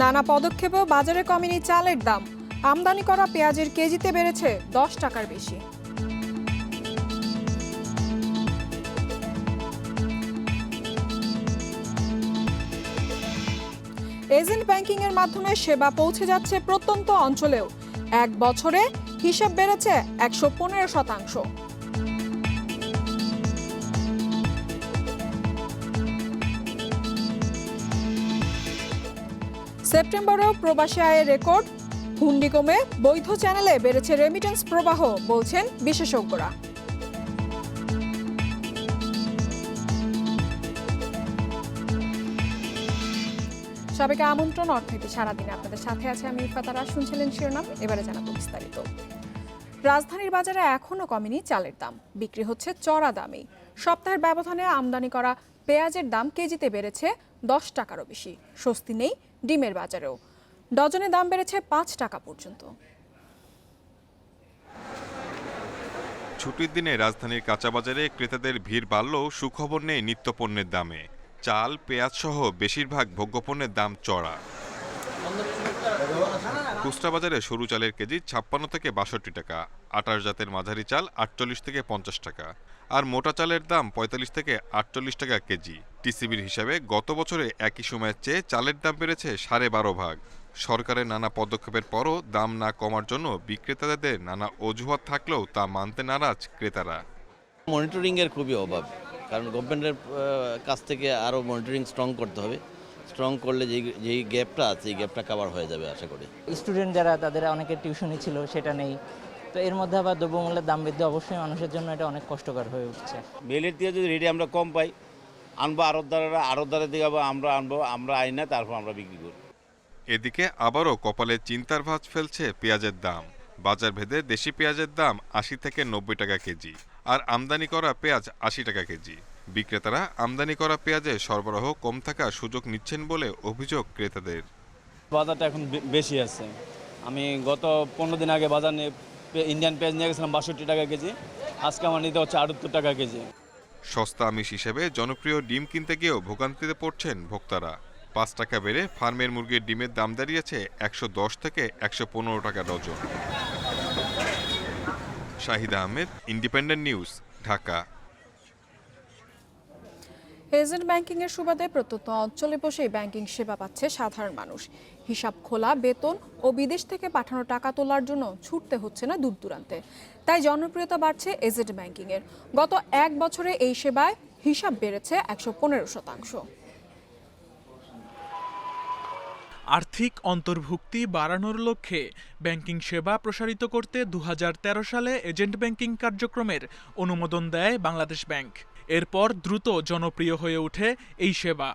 নানা পদক্ষেপেও বাজারে কমেনি চালের দাম। আমদানি করা পেঁয়াজের কেজিতে বেড়েছে 10 টাকার বেশি। এজেন্ট ব্যাংকিং এর মাধ্যমে সেবা পৌঁছে যাচ্ছে প্রত্যন্ত অঞ্চলেও। এক বছরে হিসাব বেড়েছে 115%। সেপ্টেম্বরেও প্রবাসী আয়ের রেকর্ড। হুন্ডি কমে বৈধ চ্যানেলে বেড়েছে রেমিটেন্স প্রবাহ, বলছেন বিশেষজ্ঞরা। সবাইকে আমন্ত্রণ অর্থনীতি সারাদিনে আপনাদের সাথে আছে আমি ইফাতারা। শুনছিলেন শিরোনাম, এবারে জানাবো বিস্তারিত। রাজধানীর বাজারে এখনো কমেনি চালের দাম, বিক্রি হচ্ছে চড়া দামেই। সপ্তাহের ব্যবধানে আমদানি করা পেঁয়াজের দাম কেজিতে বেড়েছে 10 টাকারও বেশি। স্বস্তি নেই ডিমের বাজারেও, ডজনে দাম বেড়েছে 5 টাকা পর্যন্ত। ছুটির দিনে রাজধানীর কাঁচা বাজারে ক্রেতাদের ভিড় বাড়লেও সুখবর নেই নিত্যপণ্যের দামে। চাল, পেঁয়াজ সহ বেশিরভাগ ভোগ্যপণ্যের দাম চড়া। খুচরা বাজারে সরু চালের কেজি 56 থেকে 62 টাকা, আটাশ জাতের মাঝারি চাল 48 থেকে 50 টাকা, আর মোটা চালের দাম 45 থেকে 48 টাকা কেজি। টিসিবির হিসাবে গত বছরে একই সময়ের চেয়ে চালের দাম বেড়েছে 12.5 ভাগ। সরকারের নানা পদক্ষেপের পরও দাম না কমার জন্য বিক্রেতাদের নানা অজুহাত থাকলেও তা মানতে নারাজ ক্রেতারা। মনিটরিং এর খুবই অভাব, কারণ গভর্নমেন্টের কাছ থেকে আরও মনিটরিং স্ট্রং করতে হবে। স্ট্রং করলে যেই গ্যাপটা আছে এই গ্যাপটা কভার হয়ে যাবে আশা করি। স্টুডেন্ট যারা, তাদের অনেকের টিউশনি ছিল, সেটা নেই। তো এর মধ্যে আবার দ্রব্যমূল্যের দাম বৃদ্ধি অবশ্যই মানুষের জন্য এটা অনেক কষ্টকর হয়ে উঠছে। মেলের দিয়ে যদি রেটে আমরা কম পাই, আনবো আড়তদারের দিকে আমরা আই না, তারপর আমরা বিক্রি করি। এদিকে আবারও কপালে চিন্তার ভাঁজ ফেলছে পেঁয়াজের দাম। বাজার ভেদে দেশি পেঁয়াজের দাম 80 থেকে 90 টাকা কেজি, আর আমদানি করা পেঁয়াজ 80 টাকা কেজি। বিক্রেতারা আমদানি করা পেঁয়াজের সরবরাহ কম থাকার সুযোগ নিচ্ছেন বলে অভিযোগ ক্রেতাদের। বাজারটা এখন বেশি আছে। আমি গত 15 দিন আগে বাজার নিয়ে ইন্ডিয়ান পেঁয়াজ নিয়ে গেছিলাম 62 টাকা কেজি, আজকে আমার নিতে হচ্ছে 78 টাকা কেজি। সস্তা আমিষ হিসেবে জনপ্রিয় ডিম কিনতে গিয়েও ভোগান্তিতে পড়ছেন ভোক্তারা। 5 টাকা বেড়ে ফার্মের মুরগির ডিমের দাম দাঁড়িয়েছে 110 থেকে 115 টাকা dozen. Shahid Ahmed, independent news, Dhaka. Agent banking এর সুবাদে প্রত্যন্ত অঞ্চলে বসেই ব্যাংকিং সেবা পাচ্ছে সাধারণ মানুষ। হিসাব খোলা, বেতন ও বিদেশ থেকে পাঠানো টাকা তোলার জন্য ছুটতে হচ্ছে না দূর দূরান্তে। তাই জনপ্রিয়তা বাড়ছে এজেন্ট ব্যাংকিং এর। গত এক বছরে এই সেবায় হিসাব বেড়েছে 115%। আর্থিক অন্তর্ভুক্তি বাড়ানোর লক্ষ্যে ব্যাংকিং সেবা প্রসারিত করতে 2013 সালে এজেন্ট ব্যাংকিং কার্যক্রমের অনুমোদন দেয় বাংলাদেশ ব্যাংক। এরপর দ্রুত জনপ্রিয় হয়ে ওঠে এই সেবা।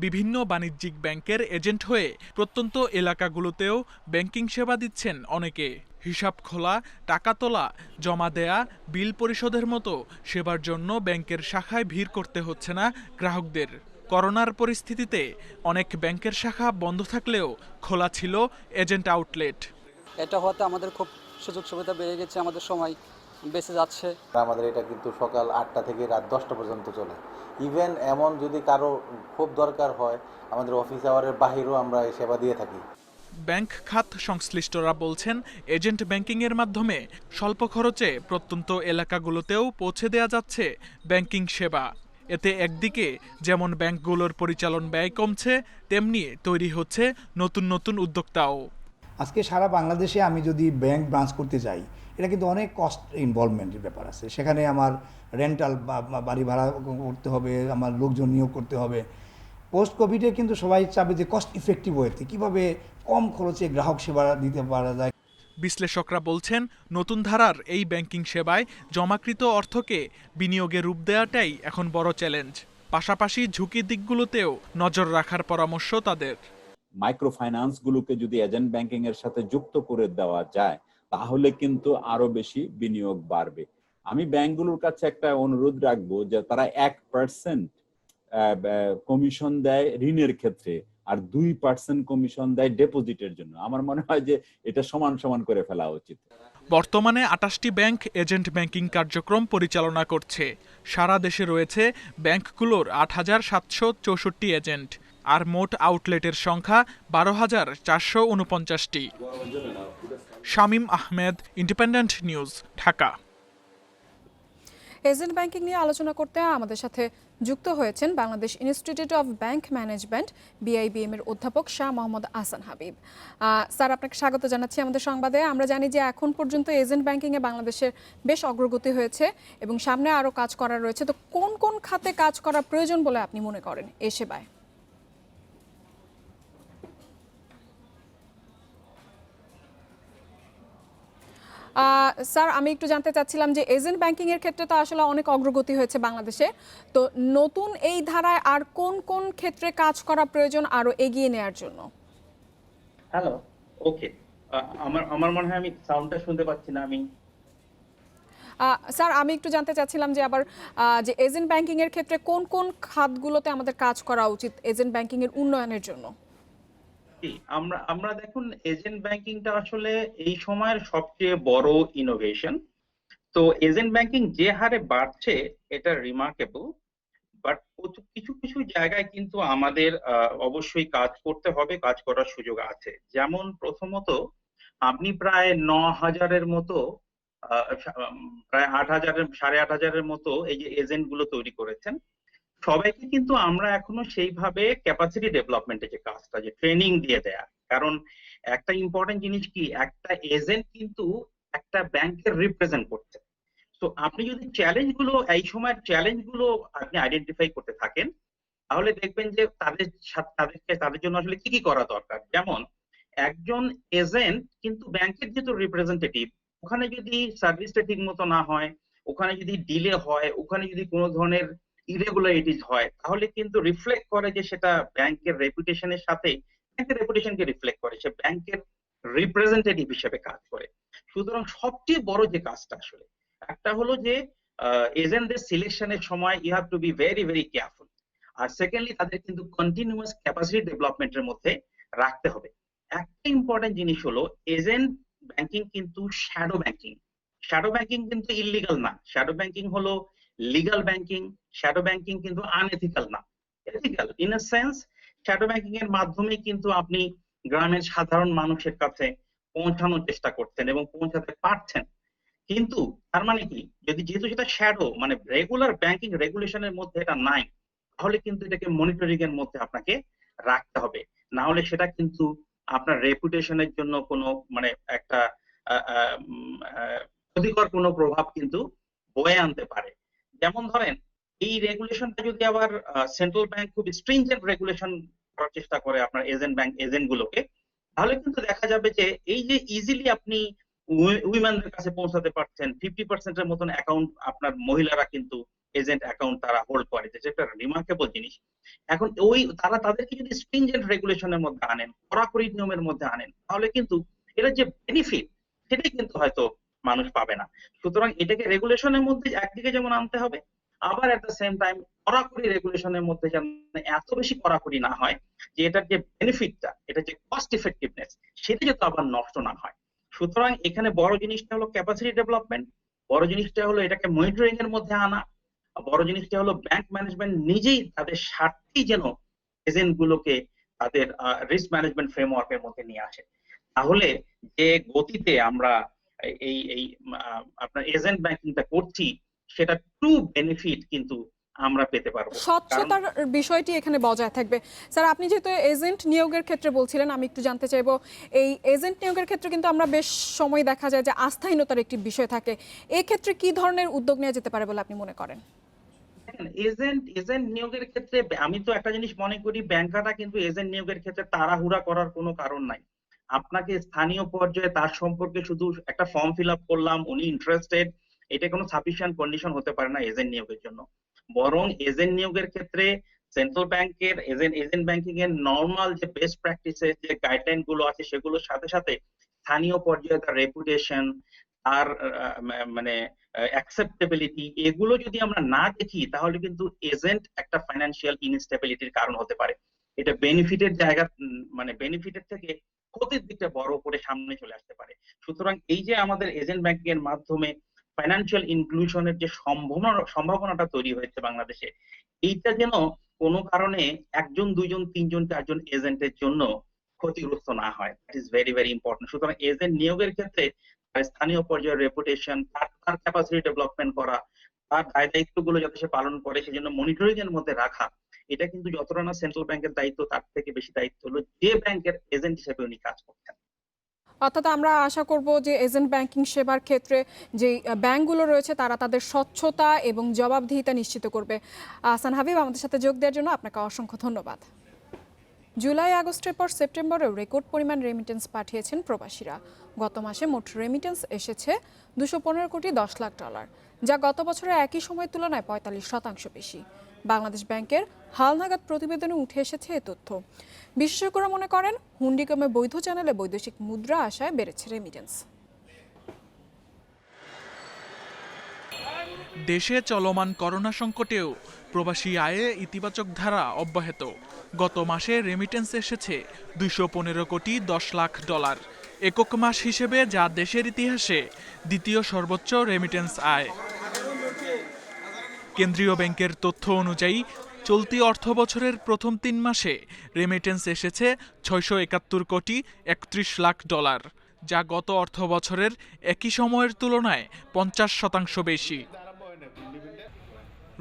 বিভিন্ন বাণিজ্যিক ব্যাংকের এজেন্ট হয়ে প্রত্যন্ত এলাকাগুলোতেও ব্যাংকিং সেবা দিচ্ছেন অনেকে। হিসাব খোলা, টাকা তোলা, জমা দেয়া, বিল পরিশোধের মতো সেবার জন্য ব্যাংকের শাখায় ভিড় করতে হচ্ছে না গ্রাহকদের। করোনার পরিস্থিতিতে অনেক ব্যাংকের শাখা বন্ধ থাকলেও খোলা ছিল এজেন্ট আউটলেট। এটা হতে আমাদের খুব সুযোগ সুবিধা বেড়ে গেছে, আমাদের সময় বেঁচে যাচ্ছে। আমাদের এটা কিন্তু সকাল 8টা থেকে রাত 10টা পর্যন্ত চলে। ইভেন এমন যদি কারো খুব দরকার হয়, আমাদের অফিস আওয়ারের বাহিরেও আমরা এই সেবা দিয়ে থাকি। ব্যাংক খাত সংশ্লিষ্টরা বলছেন, এজেন্ট ব্যাংকিংয়ের মাধ্যমে স্বল্প খরচে প্রত্যন্ত এলাকাগুলোতেও পৌঁছে দেওয়া যাচ্ছে ব্যাংকিং সেবা। এতে একদিকে যেমন ব্যাংকগুলোর পরিচালন ব্যয় কমছে, তেমনি তৈরি হচ্ছে নতুন নতুন উদ্যোক্তাও। আজকে সারা বাংলাদেশে আমি যদি ব্যাংক ব্রাঞ্চ করতে যাই, এটা কিন্তু অনেক কস্ট ইনভলভমেন্টের ব্যাপার আছে। সেখানে আমার রেন্টাল বাড়ি ভাড়া করতে হবে, আমার লোকজন নিয়োগ করতে হবে। পোস্ট কোভিডে কিন্তু সবাই চাবে যে কস্ট ইফেক্টিভ ওয়েতে কীভাবে কম খরচে গ্রাহক সেবা দিতে পারা যায়। বিশ্লেষকরা বলছেন, নতুন ধারার এই ব্যাংকিং সেবায় জমাকৃত অর্থকে বিনিয়োগে রূপ দেওয়াটাই এখন বড় চ্যালেঞ্জ। পাশাপাশি ঝুঁকি দিকগুলোতেও নজর রাখার পরামর্শ তাদের। মাইক্রো ফাইন্যান্সগুলোকে যদি এজেন্ট ব্যাংকিং এর সাথে যুক্ত করে দেওয়া যায়, তাহলে কিন্তু আরো বেশি বিনিয়োগ বাড়বে। আমি ব্যাংকগুলোর কাছে একটা অনুরোধ রাখবো যে তারা 1% কমিশন দেয় ঋণের ক্ষেত্রে, আর 2% কমিশন দেয় ডিপোজিটের জন্য। আমার মনে হয় যে এটা সমান সমান করে ফেলা উচিত। বর্তমানে 28টি ব্যাংক এজেন্ট ব্যাংকিং কার্যক্রম পরিচালনা করছে। সারা দেশে রয়েছে ব্যাংকগুলোর 8764 এজেন্ট। আর মোট আউটলেটের সংখ্যা 12,449টি। Shamim Ahmed, independent news, Dhaka. Agent banking নিয়ে আলোচনা করতে আমাদের সাথে যুক্ত হয়েছেন Bangladesh Institute of Bank Management BIBM এর অধ্যাপক শাহ মোহাম্মদ আহসান হাবিব। স্যার, আপনাকে স্বাগত জানাচ্ছি আমাদের সংবাদে। আমরা জানি যে এখন পর্যন্ত এজেন্ট ব্যাংকিংয়ে বাংলাদেশের বেশ অগ্রগতি হয়েছে এবং সামনে আরও কাজ করার রয়েছে। তো কোন কোন খাতে কাজ করা প্রয়োজন বলে আপনি মনে করেন এই সেবায়? স্যার, আমি একটু জানতে চাচ্ছিলাম যে এজেন্ট ব্যাংকিং এর ক্ষেত্রে তো আসলে অনেক অগ্রগতি হয়েছে বাংলাদেশে, তো নতুন এই ধারায় আর কোন কোন ক্ষেত্রে কাজ করা প্রয়োজন আরো এগিয়ে নেওয়ার জন্য? হ্যালো, ওকে, আমার মনে হয় আমি সাউন্ডটা শুনতে পাচ্ছি না। স্যার, আমি একটু জানতে চাচ্ছিলাম যে আবার যে এজেন্ট ব্যাংকিং এর ক্ষেত্রে কোন কোন খাতগুলোতে আমাদের কাজ করা উচিত এজেন্ট ব্যাংকিং এর উন্নয়নের জন্য? আমরা দেখুন, এজেন্ট ব্যাংকিংটা আসলে এই সময়ের সবচেয়ে বড় ইনোভেশন। তো এজেন্ট ব্যাংকিং যে হারে বাড়ছে এটা রিমার্কেবল, বাট কিছু কিছু জায়গায় কিন্তু আমাদের অবশ্যই কাজ করতে হবে, কাজ করার সুযোগ আছে। যেমন প্রথমত, আপনি প্রায় 9,000-এর মতো প্রায় 8,000-এর 8,500-এর মতো এই যে এজেন্ট গুলো তৈরি করেছেন, সবাইকে কিন্তু আমরা এখনো সেইভাবে ক্যাপাসিটি ডেভেলপমেন্টে যে কাজটা, যে ট্রেনিং দিয়ে দেয়া। কারণ একটা ইম্পর্টেন্ট জিনিস কি, একটা এজেন্ট কিন্তু একটা ব্যাংকের রিপ্রেজেন্ট করছে। তো আপনি যদি চ্যালেঞ্জগুলো, এই সময়ের চ্যালেঞ্জগুলো আপনি আইডেন্টিফাই করতে থাকেন, তাহলে দেখবেন যে তাদের জন্য আসলে কি কি করা দরকার। যেমন একজন এজেন্ট কিন্তু ব্যাংকের যেহেতু রিপ্রেজেন্টেটিভ, ওখানে যদি সার্ভিসটা ঠিক মতো না হয়, ওখানে যদি ডিলে হয়, ওখানে যদি কোনো ধরনের ইরেগুলারিটিস হয়, তাহলে কিন্তু রিফ্লেক্ট করে যে সেটা ব্যাংকের রেপুটেশনের সাথে, ব্যাংকের রেপুটেশনকে রিফ্লেক্ট করে, সে ব্যাংকের রিপ্রেজেন্টেটিভ হিসেবে কাজ করে। সুতরাং সবচেয়ে বড় যে কাজটা আসলে একটা হলো যে এজেন্টদের সিলেকশনের সময় you have to be very very careful. আর সেকেন্ডলি, তাদের কিন্তু কন্টিনিউয়াস ক্যাপাসিটি ডেভেলপমেন্টের মধ্যে রাখতে হবে। একটা ইম্পর্টেন্ট জিনিস হলো, এজেন্ট ব্যাংকিং কিন্তু শ্যাডো ব্যাংকিং। শ্যাডো ব্যাংকিং কিন্তু ইলিগাল না, শ্যাডো ব্যাংকিং হলো লিগাল ব্যাংকিং। শ্যাডো ব্যাংকিং কিন্তু আনএথিক্যাল না, ethical in a sense. Shadow banking এর মাধ্যমে কিন্তু আপনি গ্রামের সাধারণ মানুষের কাছে পৌঁছানোর চেষ্টা করছেন এবং পৌঁছাতে পারছেন। কিন্তু তার মানে কি, যেহেতু সেটা শ্যাডো, মানে রেগুলার ব্যাংকিং রেগুলেশনের মধ্যে এটা নাই, তাহলে কিন্তু এটাকে মনিটরিং এর মধ্যে আপনাকে রাখতে হবে। না হলে সেটা কিন্তু আপনার রেপুটেশনের জন্য কোনো মানে একটা ক্ষতিকর কোনো প্রভাব কিন্তু বয়ে আনতে পারে। যেমন ধরেন, এই রেগুলেশনটা যদি আবার সেন্ট্রাল ব্যাংক খুব স্ট্রিনজেন্ট রেগুলেশন করার চেষ্টা করে আপনার এজেন্ট গুলোকে, তাহলে কিন্তু দেখা যাবে যে এই যে ইজিলি আপনি উইমেনদের কাছে পৌঁছাতে পারছেন। 50% মতন অ্যাকাউন্ট আপনার মহিলারা কিন্তু এজেন্ট অ্যাকাউন্ট তারা হোল্ড করে, যেটা রিমার্কেবল জিনিস। এখন তাদেরকে যদি স্ট্রিনজেন্ট রেগুলেশনের মধ্যে আনেন, কড়াকড়ি নিয়মের মধ্যে আনেন, তাহলে কিন্তু এটা যে বেনিফিট সেটাই কিন্তু হয়তো মানুষ পাবে না। সুতরাং এটাকে রেগুলেশনের মধ্যে একদিকে যেমন আনতে হবে, আবার এট দ্য সেম টাইম কড়াকড়ি রেগুলেশনের মধ্যে যেন এত বেশি কড়াকড়ি না হয় যে এটার যে বেনিফিটটা, এটা যে কস্ট ইফেক্টিভনেস, সেটা যাতে আবার নষ্ট না হয়। সুতরাং এখানে বড় জিনিসটা হলো ক্যাপাসিটি ডেভেলপমেন্ট, বড় জিনিসটা হলো এটাকে মনিটরিং এর মধ্যে আনা, বড় জিনিসটা হলো ব্যাংক ম্যানেজমেন্ট নিজেই তাদের স্বার্থেই যেন এজেন্ট গুলোকে তাদের রিস্ক ম্যানেজমেন্ট ফ্রেমওয়ার্কের মধ্যে নিয়ে আসে। তাহলে যে গতিতে আমরা এই আপনার এজেন্ট ব্যাংকিংটা করছি, সেটা ট্রু বেনিফিট কিন্তু আমরা পেতে পারবো। স্বচ্ছতার বিষয়টি এখানে বজায় থাকবে। স্যার, আপনি যেহেতু এজেন্ট নিয়োগের ক্ষেত্রে বলছিলেন, আমি একটু জানতে চাইবো, এই এজেন্ট নিয়োগের ক্ষেত্রে কিন্তু আমরা বেশ সময় দেখা যায় যে আস্থাহীনতার একটি বিষয় থাকে। এই ক্ষেত্রে কি ধরনের উদ্যোগ নেওয়া যেতে পারে বলে আপনি মনে করেন? এজেন্ট নিয়োগের ক্ষেত্রে আমি তো একটা জিনিস মনে করি, ব্যাংকাররা কিন্তু এজেন্ট নিয়োগের ক্ষেত্রে তাড়াহুড়া করার কোনো কারণ নাই। আপনাকে স্থানীয় পর্যায়ে তার সম্পর্কে শুধু একটা ফর্ম ফিল আপ করলাম, উনি ইন্টারেস্টেড, এটা কোনো সাফিসিয়েন্ট কন্ডিশন হতে পারে না এজেন্ট নিয়োগের জন্য। বরং এজেন্ট নিয়োগের ক্ষেত্রে সেন্ট্রাল ব্যাংকের এজেন্ট ব্যাংকিং এর নর্মাল যে বেস্ট প্র্যাকটিসেস, যে গাইডলাইন গুলো আছে, সেগুলোর সাথে সাথে স্থানীয় পর্যায়ে তার রেপুটেশন, আর মানে অ্যাকসেপ্টেবিলিটি, এগুলো যদি আমরা না দেখি, তাহলে কিন্তু এজেন্ট একটা ফাইন্যান্সিয়াল ইনস্টেবিলিটির কারণ হতে পারে। এটা বেনিফিটের জায়গা, মানে বেনিফিটের থেকে ক্ষতির দিকটা বড় করে সামনে চলে আসতে পারে। সুতরাং এই যে আমাদের এজেন্ট ব্যাংকিং এর মাধ্যমে ফাইন্যান্সিয়াল ইনক্লুশনের যে সম্ভাবনাটা তৈরি হয়েছে বাংলাদেশে, এইটা যেন কোনো কারণে একজন, দুইজন, তিনজন, চারজন এজেন্টের জন্য ক্ষতিগ্রস্ত না হয়। That is very very important. সুতরাং এজেন্ট নিয়োগের ক্ষেত্রে তার স্থানীয় পর্যায়ের রেপুটেশন, তার ক্যাপাসিটি ডেভেলপমেন্ট করা, তার দায় দায়িত্বগুলো যাতে সে পালন করে সেজন্য মনিটরিং এর মধ্যে রাখা, এটা কিন্তু যতটা না সেন্ট্রাল ব্যাংকের দায়িত্ব, তার থেকে বেশি দায়িত্ব হলো যে ব্যাংকের এজেন্ট হিসেবে উনি কাজ করছেন। অর্থাৎ আমরা আশা করব যে এজেন্ট ব্যাংকিং সেবার ক্ষেত্রে যে ব্যাংকগুলো রয়েছে তারা তাদের স্বচ্ছতা এবং জবাবদিহিতা নিশ্চিত করবে। আহসান হাবিব, আমাদের সাথে যোগ দেওয়ার জন্য আপনাকে অসংখ্য ধন্যবাদ। জুলাই আগস্টের পর সেপ্টেম্বরেও রেকর্ড পরিমাণ রেমিটেন্স পাঠিয়েছেন প্রবাসীরা। গত মাসে মোট রেমিটেন্স এসেছে 215 কোটি 10 লাখ ডলার, যা গত বছরের একই সময়ের তুলনায় 45% বেশি। বাংলাদেশ ব্যাংকের হালনাগাদ প্রতিবেদনে উঠে এসেছে এ তথ্য। বিশেষজ্ঞরা মনে করেন হুন্ডি কমে বৈধ চ্যানেলে বৈদেশিক মুদ্রা আসায় বেড়েছে রেমিটেন্স। দেশে চলমান করোনা সংকটেও প্রবাসী আয়ে ইতিবাচক ধারা অব্যাহত। গত মাসে রেমিটেন্স এসেছে 215 কোটি 10 লাখ ডলার, একক মাস হিসেবে যা দেশের ইতিহাসে দ্বিতীয় সর্বোচ্চ রেমিটেন্স আয়। কেন্দ্রীয় ব্যাংকের তথ্য অনুযায়ী চলতি অর্থ বছরের প্রথম 3 মাসে রেমিটেন্স এসেছে 671 কোটি 31 লাখ ডলার, যা গত অর্থ বছরের একই সময়ের তুলনায় 50% বেশি।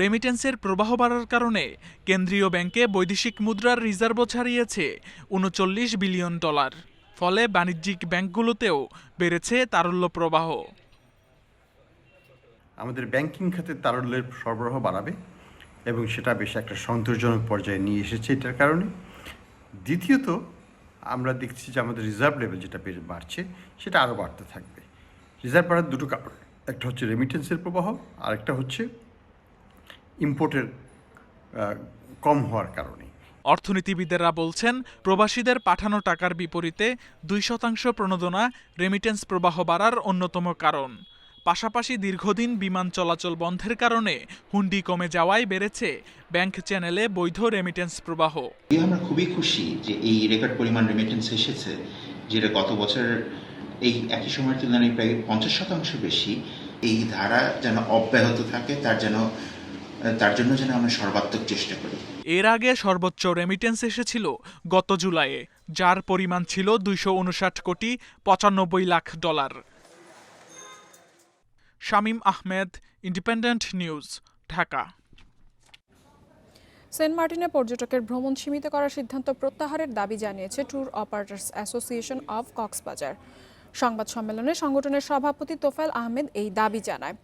রেমিটেন্সের প্রবাহ বাড়ার কারণে কেন্দ্রীয় ব্যাংকে বৈদেশিক মুদ্রার রিজার্ভও ছাড়িয়েছে 39 বিলিয়ন ডলার। ফলে বাণিজ্যিক ব্যাংকগুলোতেও বেড়েছে তারল্য প্রবাহ। আমাদের ব্যাংকিং খাতে তারল্যের সরবরাহ বাড়াবে এবং সেটা বেশ একটা সন্তোষজনক পর্যায়ে নিয়ে এসেছে এটার কারণে। দ্বিতীয়ত আমরা দেখছি যে আমাদের রিজার্ভ লেভেল যেটা বাড়ছে সেটা আরও বাড়তে থাকবে। রিজার্ভ বাড়ার দুটো কারণ, একটা হচ্ছে রেমিটেন্সের প্রবাহ, আর একটা হচ্ছে ইম্পোর্টের কম হওয়ার কারণে। অর্থনীতিবিদেরা বলছেন প্রবাসীদের পাঠানো টাকার বিপরীতে 2% প্রণোদনা রেমিটেন্স প্রবাহ বাড়ার অন্যতম কারণ। পাশাপাশি দীর্ঘদিন বিমান চলাচল বন্ধের কারণে হুন্ডি কমে যাওয়ায় বেড়েছে ব্যাংক চ্যানেলে বৈধ রেমিটেন্স প্রবাহ। আমরা খুবই খুশি যে এই রেকর্ড পরিমাণ রেমিটেন্স এসেছে, যেটা গত বছর এই একই সময়ের তুলনায় প্রায় 50% বেশি। এই ধারা যেন অব্যাহত থাকে তার জন্য যেন আমরা সর্বাত্মক চেষ্টা করি। এর আগে সর্বোচ্চ রেমিটেন্স এসেছিল গত জুলাইয়ে, যার পরিমাণ ছিল 259 কোটি 95 lakh dollar. Shamim Ahmed, independent news, Dhaka. Saint মার্টিনে পর্যটকের ভ্রমণ সীমিত করার সিদ্ধান্ত প্রত্যাহারের দাবি জানিয়েছে tour operators association of Cox's Bazar. সংবাদ সম্মেলনে সংগঠনের সভাপতি তোফায়েল আহমেদ এই দাবি জানায়।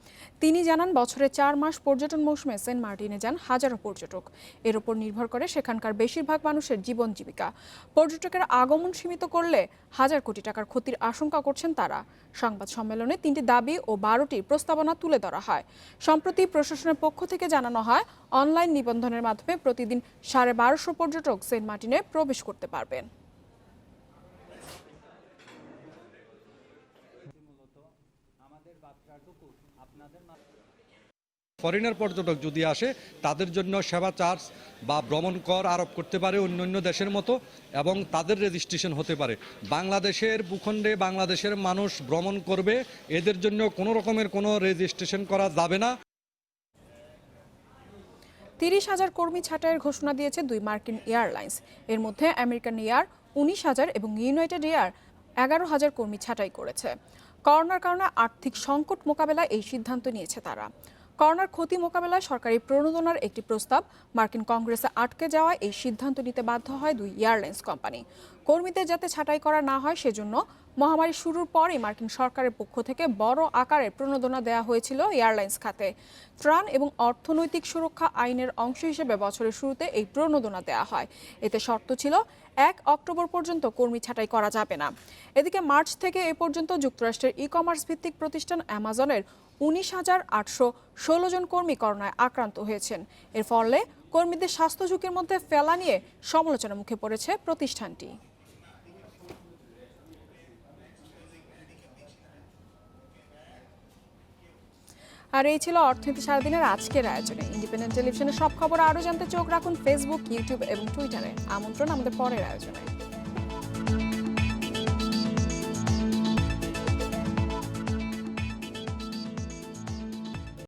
তিনি জানান, বছরে 4 মাস পর্যটন মৌসুমে সেন্ট মার্টিনে যান হাজারো পর্যটক। এর উপর নির্ভর করে সেখানকার বেশিরভাগ মানুষের জীবন জীবিকা। পর্যটকের আগমন সীমিত করলে হাজার কোটি টাকার ক্ষতির আশঙ্কা করছেন তারা। সংবাদ সম্মেলনে 3টি দাবি ও 12টি প্রস্তাবনা তুলে ধরা হয়। সম্প্রতি প্রশাসনের পক্ষ থেকে জানানো হয়, অনলাইন নিবন্ধনের মাধ্যমে প্রতিদিন 1250 পর্যটক সেন্ট মার্টিনে প্রবেশ করতে পারবেন। ফরেনার পর্যটক যদি আসে তাদের জন্য সেবা চার্জ বা ভ্রমণ কর আরোপ করতে পারে অন্যান্য দেশের মতো, এবং তাদের রেজিস্ট্রেশন হতে পারে। বাংলাদেশের ভূখণ্ডে বাংলাদেশের মানুষ ভ্রমণ করবে, এদের জন্য কোনো রকমের কোনো রেজিস্ট্রেশন করা যাবে না। 30,000 কর্মী ছাঁটাইয়ের ঘোষণা দিয়েছে 2 মার্কিন এয়ারলাইন্স। এর মধ্যে আমেরিকান এয়ার 19,000 এবং ইউনাইটেড এয়ার 11,000 কর্মী ছাঁটাই করেছে। করোনার কারণে আর্থিক সংকট মোকাবেলায় এই সিদ্ধান্ত নিয়েছে তারা। করোনার ক্ষতি মোকাবেলায় সরকারি প্রণোদনার একটি প্রস্তাব মার্কিন কংগ্রেসে আটকে যাওয়ায় এই সিদ্ধান্ত নিতে বাধ্য হয় 2 এয়ারলাইন্স কোম্পানি। কর্মীদের যাতে ছাঁটাই করা না হয় সেজন্য মহামারী শুরুর পরই মার্কিন সরকারের পক্ষ থেকে বড় আকারের প্রণোদনা দেওয়া হয়েছিল এয়ারলাইন্স খাতে। ত্রাণ এবং অর্থনৈতিক সুরক্ষা আইনের অংশ হিসেবে বছরের শুরুতে এই প্রণোদনা দেওয়া হয়। এতে শর্ত ছিল 1 অক্টোবর পর্যন্ত কর্মী ছাঁটাই করা যাবে না। এদিকে মার্চ থেকে এ পর্যন্ত যুক্তরাষ্ট্রের ই-কমার্স ভিত্তিক প্রতিষ্ঠান অ্যামাজনের 19,816 জন কর্মী করোনায় আক্রান্ত হয়েছেন। এর ফলে কর্মীদের স্বাস্থ্য ঝুঁকির মধ্যে ফেলা নিয়ে সমালোচনার মুখে পড়েছে প্রতিষ্ঠানটি। আর এই ছিল অর্থনীতি সারাদিনের আজকের আয়োজনে। ইন্ডিপেন্ডেন্ট টেলিভিশনের সব খবর আরও জানতে চোখ রাখুন ফেসবুক, ইউটিউব এবং টুইটারে। আমন্ত্রণ আমাদের পরের আয়োজনে।